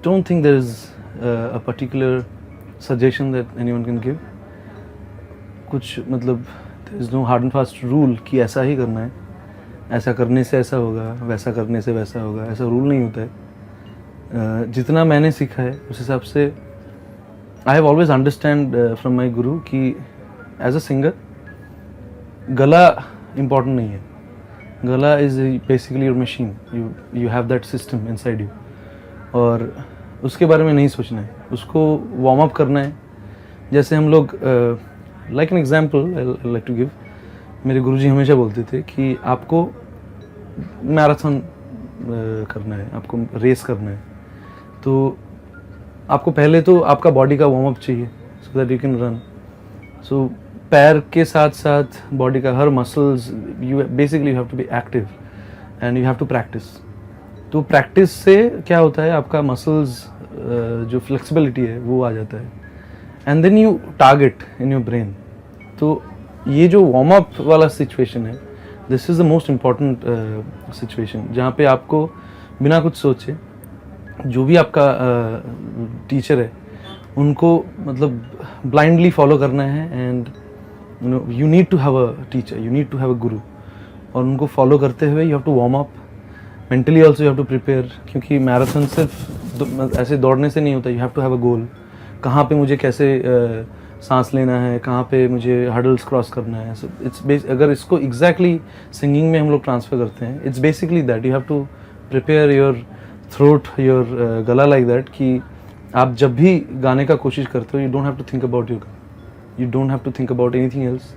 don't think there is a particular suggestion that anyone can give. कुछ मतलब there is no hard and fast rule कि ऐसा ही करना है, ऐसा करने से ऐसा होगा, वैसा करने से वैसा होगा, ऐसा रूल नहीं होता है। जितना मैंने सीखा है उस हिसाब से I have always understand from my guru कि as a singer गला important नहीं है, गला is basically your machine, you have that system inside you, और उसके बारे में नहीं सोचना है, उसको वार्म अप करना है। जैसे हम लोग like an example I like to give, मेरे गुरुजी हमेशा बोलते थे कि आपको मैराथन करना है, आपको रेस करना है, तो आपको पहले तो आपका बॉडी का वार्म अप चाहिए so that you can run. So पैर के साथ साथ बॉडी का हर muscles, you basically you have to be active and you have to practice. तो प्रैक्टिस से क्या होता है, आपका मसल्स जो फ्लेक्सिबिलिटी है वो आ जाता है, and then you target in your brain. तो ये जो वार्म अप वाला सिचुएशन है, this is the most important situation, जहाँ पे आपको बिना कुछ सोचे जो भी आपका टीचर है उनको मतलब ब्लाइंडली फॉलो करना है, and you need to have a teacher, you need to have a guru, और उनको फॉलो करते हुए you have to warm up mentally also, you have to prepare, क्योंकि मैराथन सिर्फ ऐसे दौड़ने से नहीं होता, you have to have a goal, कहाँ पे मुझे कैसे सांस लेना है, कहाँ पे मुझे हर्डल्स क्रॉस करना है। सो इट्स अगर इसको एग्जैक्टली सिंगिंग में हम लोग ट्रांसफ़र करते हैं, it's basically that you have to prepare your throat, your गला लाइक दैट कि आप जब भी गाने का कोशिश करते हो, you don't have to think about your, you don't have to think about anything else,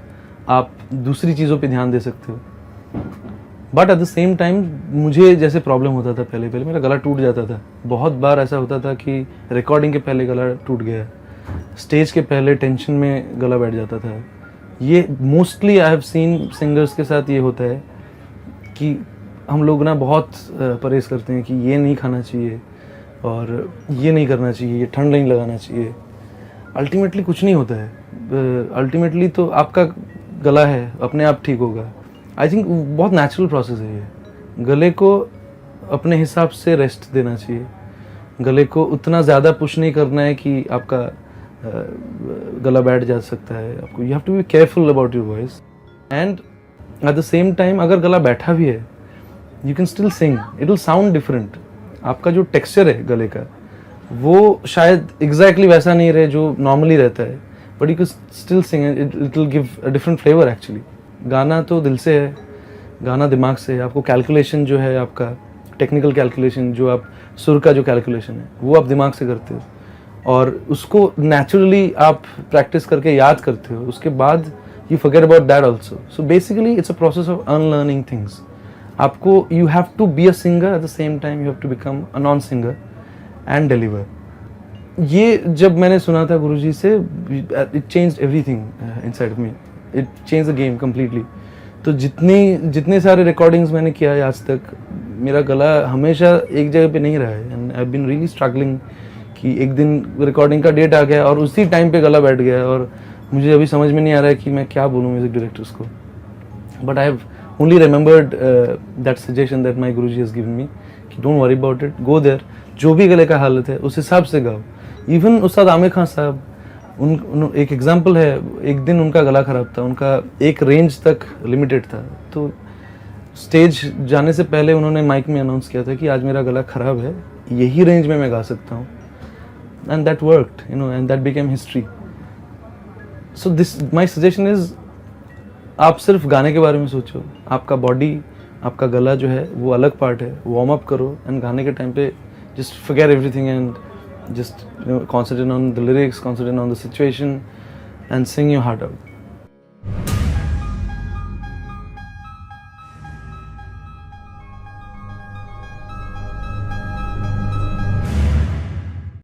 आप दूसरी चीज़ों पे ध्यान दे सकते हो। But at the same time मुझे जैसे प्रॉब्लम होता था, पहले पहले मेरा गला टूट जाता था, बहुत बार ऐसा होता था कि रिकॉर्डिंग के पहले गला टूट गया, स्टेज के पहले टेंशन में गला बैठ जाता था। ये mostly I have seen singers के साथ ये होता है कि हम लोग ना बहुत परहेज़ करते हैं कि ये नहीं खाना चाहिए और ये नहीं करना चाहिए, ये ठंड नहीं लगाना चाहिए। अल्टीमेटली कुछ नहीं होता है, अल्टीमेटली तो आपका गला है अपने आप ठीक होगा। आई थिंक बहुत नेचुरल प्रोसेस है ये। गले को अपने हिसाब से रेस्ट देना चाहिए, गले को उतना ज़्यादा पुश नहीं करना है कि आपका गला बैठ जा सकता है। आपको you have to be careful about your voice, and at the same time अगर गला बैठा भी है, you can still sing, it will sound different. आपका जो टेक्सचर है गले का वो शायद एग्जैक्टली वैसा नहीं रहे जो नॉर्मली रहता है, but you can still sing, it will give a different flavour actually. गाना तो दिल से है, गाना दिमाग से है। आपको कैलकुलेशन जो है, आपका टेक्निकल कैलकुलेशन, जो आप सुर का जो कैलकुलेशन है वो आप दिमाग से करते हो, और उसको नेचुरली आप प्रैक्टिस करके याद करते हो, उसके बाद you forget about that also. So basically it's a process of unlearning things. आपको you have to be a singer, at the same time you have to become a non singer and deliver. ये जब मैंने सुना था गुरुजी से, it changed everything inside of me, it change the game completely. तो जितने सारे रिकॉर्डिंग्स मैंने किया है आज तक, मेरा गला हमेशा एक जगह पे नहीं रहा है, and I have been really struggling कि एक दिन रिकॉर्डिंग का डेट आ गया और उसी टाइम पे गला बैठ गया, और मुझे अभी समझ में नहीं आ रहा है कि मैं क्या बोलूँ म्यूजिक डायरेक्टर्स को। But I have only remembered that suggestion that my guruji has given me कि don't worry about it, go there, जो भी गले का हालत है उस हिसाब से गाओ। इवन उस्ताद आमिर खान साहब, एक एग्जाम्पल है, एक दिन उनका गला ख़राब था, उनका एक रेंज तक लिमिटेड था, तो स्टेज जाने से पहले उन्होंने माइक में अनाउंस किया था कि आज मेरा गला ख़राब है, यही रेंज में मैं गा सकता हूँ, and that worked, you know, and that became history. So this my suggestion is, आप सिर्फ गाने के बारे में सोचो, आपका बॉडी, आपका गला जो है वो अलग पार्ट है, वार्म अप करो, एंड गाने के टाइम पे just forget everything and just concentrate on the lyrics, concentrate on the situation, and sing your heart out.